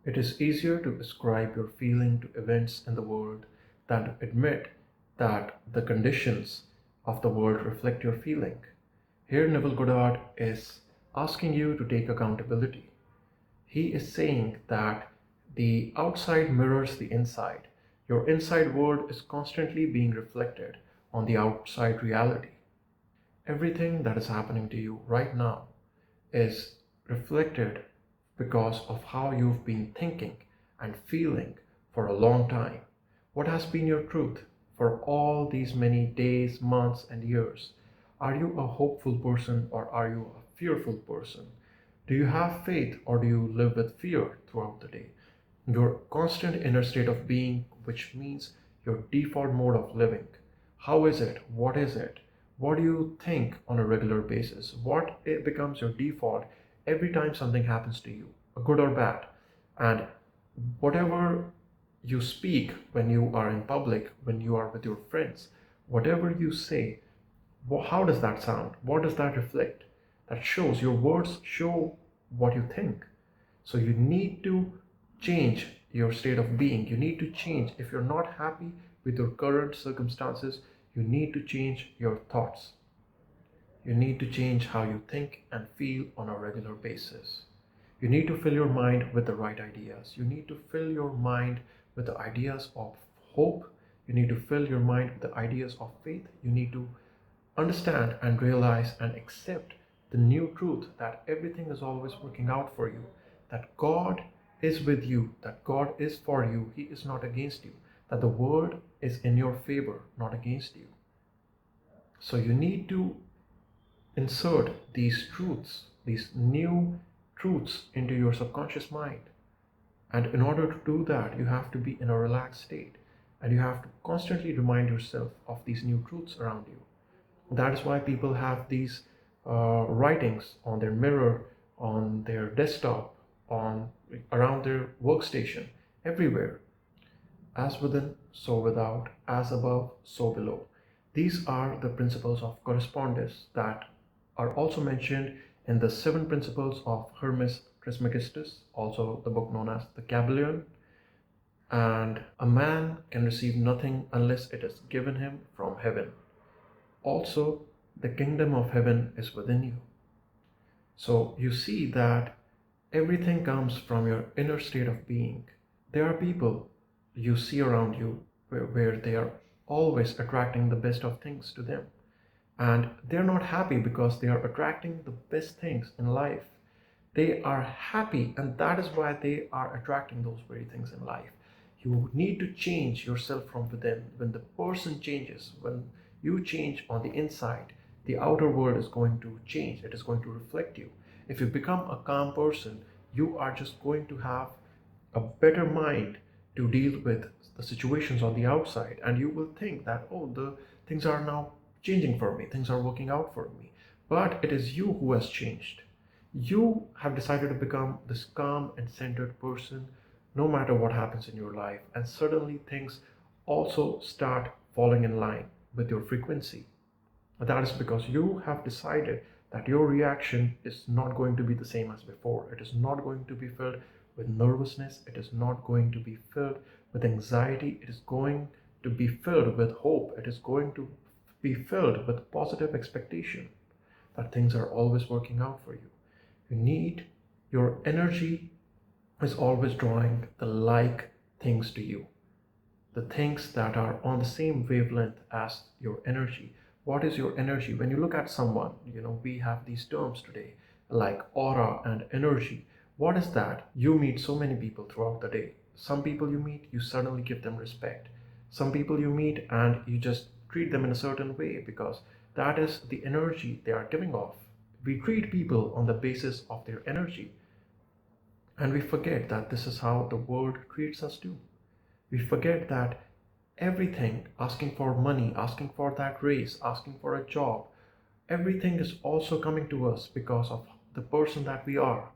It is easier to ascribe your feeling to events in the world than to admit that the conditions of the world reflect your feeling. Here, Neville Goddard is asking you to take accountability. He is saying that the outside mirrors the inside. Your inside world is constantly being reflected on the outside reality. Everything that is happening to you right now is reflected because of how you've been thinking and feeling for a long time. What has been your truth for all these many days, months, and years? Are you a hopeful person or are you a fearful person? Do you have faith or do you live with fear throughout the day? Your constant inner state of being, which means your default mode of living. How is it? What is it? What do you think on a regular basis? What it becomes your default every time something happens to you, good or bad? And whatever you speak when you are in public, when you are with your friends, whatever you say, how does that sound? What does that reflect? That shows your words show what you think. So you need to change your state of being. You need to change. If you're not happy with your current circumstances, you need to change your thoughts. You need to change how you think and feel on a regular basis. You need to fill your mind with the right ideas. You need to fill your mind with the ideas of hope. You need to fill your mind with the ideas of faith. You need to understand and realize and accept the new truth that everything is always working out for you, that God is with you, that God is for you, He is not against you, that the world is in your favor, not against you. So you need to insert these truths, these new truths into your subconscious mind. And in order to do that, you have to be in a relaxed state and you have to constantly remind yourself of these new truths around you. That is why people have these writings on their mirror, on their desktop, on around their workstation, everywhere. As within, so without, as above, so below. These are the principles of correspondence that are also mentioned in the seven principles of Hermes Trismegistus, also the book known as the Kabbalion. And a man can receive nothing unless it is given him from heaven. Also, the kingdom of heaven is within you. So you see that everything comes from your inner state of being. There are people you see around you where they are always attracting the best of things to them. And they're not happy because they are attracting the best things in life. They are happy, and that is why they are attracting those very things in life. You need to change yourself from within. When the person changes, when you change on the inside, the outer world is going to change. It is going to reflect you. If you become a calm person, you are just going to have a better mind to deal with the situations on the outside, and you will think that, oh, the things are now changing for me, things are working out for me. But it is you who has changed. You have decided to become this calm and centered person no matter what happens in your life, and suddenly things also start falling in line with your frequency. That is because you have decided that your reaction is not going to be the same as before. It is not going to be filled with nervousness. It is not going to be filled with anxiety. It is going to be filled with hope. It is going to be filled with positive expectation that things are always working out for you. You need your energy is always drawing the like things to you, the things that are on the same wavelength as your energy. What is your energy? When you look at someone, we have these terms today like aura and energy. What is that? You meet so many people throughout the day. Some people you meet, you suddenly give them respect. Some people you meet and you just treat them in a certain way because that is the energy they are giving off. We treat people on the basis of their energy, and we forget that this is how the world treats us too. We forget that everything, asking for money, asking for that raise, asking for a job, everything is also coming to us because of the person that we are.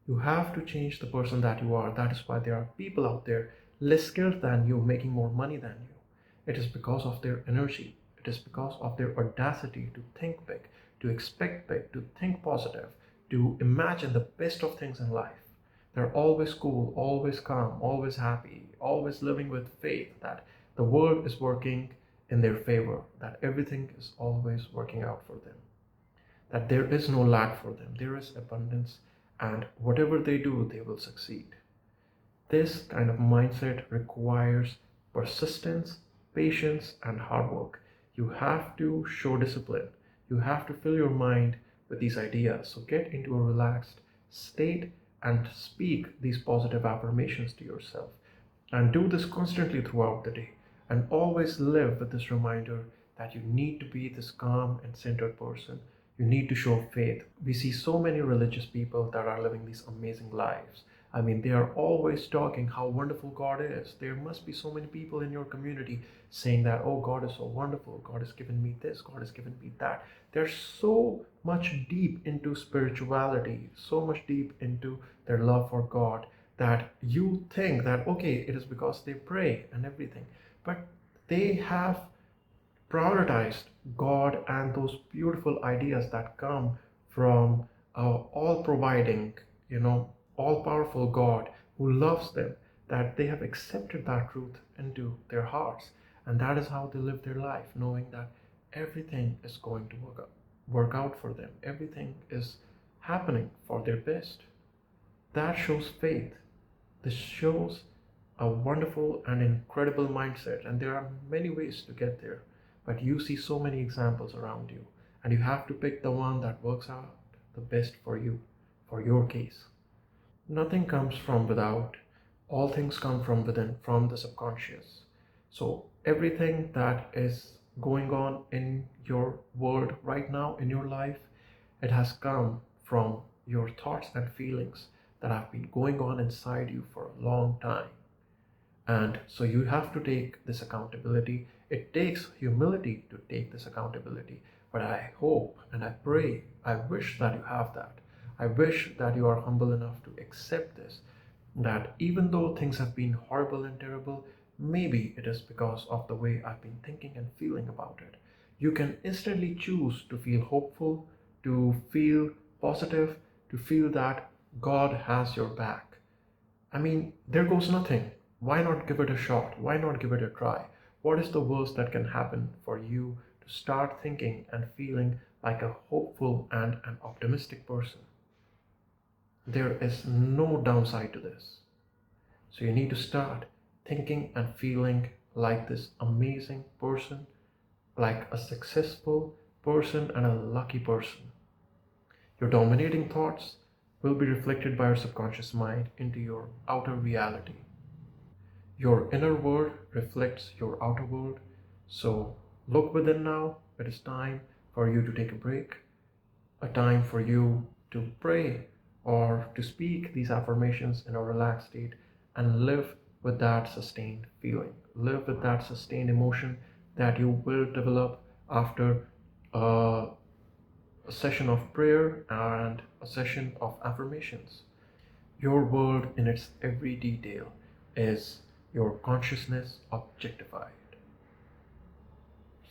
You have to change the person that you are. That is why there are people out there less skilled than you, making more money than you. It is because of their energy. It is because of their audacity to think big, to expect big, to think positive, to imagine the best of things in life. They're always cool, always calm, always happy, always living with faith that the world is working in their favor, that everything is always working out for them, that there is no lack for them, there is abundance, and whatever they do, they will succeed. This kind of mindset requires persistence, patience, and hard work. You have to show discipline. You have to fill your mind with these ideas. So get into a relaxed state and speak these positive affirmations to yourself. And do this constantly throughout the day. And always live with this reminder that you need to be this calm and centered person. You need to show faith. We see so many religious people that are living these amazing lives. I mean, they are always talking how wonderful God is. There must be so many people in your community saying that, oh, God is so wonderful. God has given me this. God has given me that. They're so much deep into spirituality, so much deep into their love for God that you think that, okay, it is because they pray and everything. But they have prioritized God and those beautiful ideas that come from all providing, all powerful God who loves them, that they have accepted that truth into their hearts. And that is how they live their life, knowing that everything is going to work out for them, everything is happening for their best. That shows faith. This shows a wonderful and incredible mindset, and there are many ways to get there. But you see so many examples around you, and you have to pick the one that works out the best for you, for your case. Nothing comes from without, all things come from within, from the subconscious. So, everything that is going on in your world right now, in your life, it has come from your thoughts and feelings that have been going on inside you for a long time. And so you have to take this accountability. It takes humility to take this accountability. But I hope and I pray, I wish that you have that. I wish that you are humble enough to accept this. That even though things have been horrible and terrible, maybe it is because of the way I've been thinking and feeling about it. You can instantly choose to feel hopeful, to feel positive, to feel that God has your back. I mean, there goes nothing. Why not give it a shot? Why not give it a try? What is the worst that can happen for you to start thinking and feeling like a hopeful and an optimistic person? There is no downside to this. So you need to start thinking and feeling like this amazing person, like a successful person and a lucky person. Your dominating thoughts will be reflected by your subconscious mind into your outer reality. Your inner world reflects your outer world. So look within now. It is time for you to take a break, a time for you to pray or to speak these affirmations in a relaxed state and live with that sustained feeling. Live with that sustained emotion that you will develop after a session of prayer and a session of affirmations. Your world in its every detail is your consciousness objectified.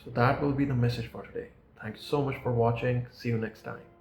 So that will be the message for today. Thanks so much for watching. See you next time.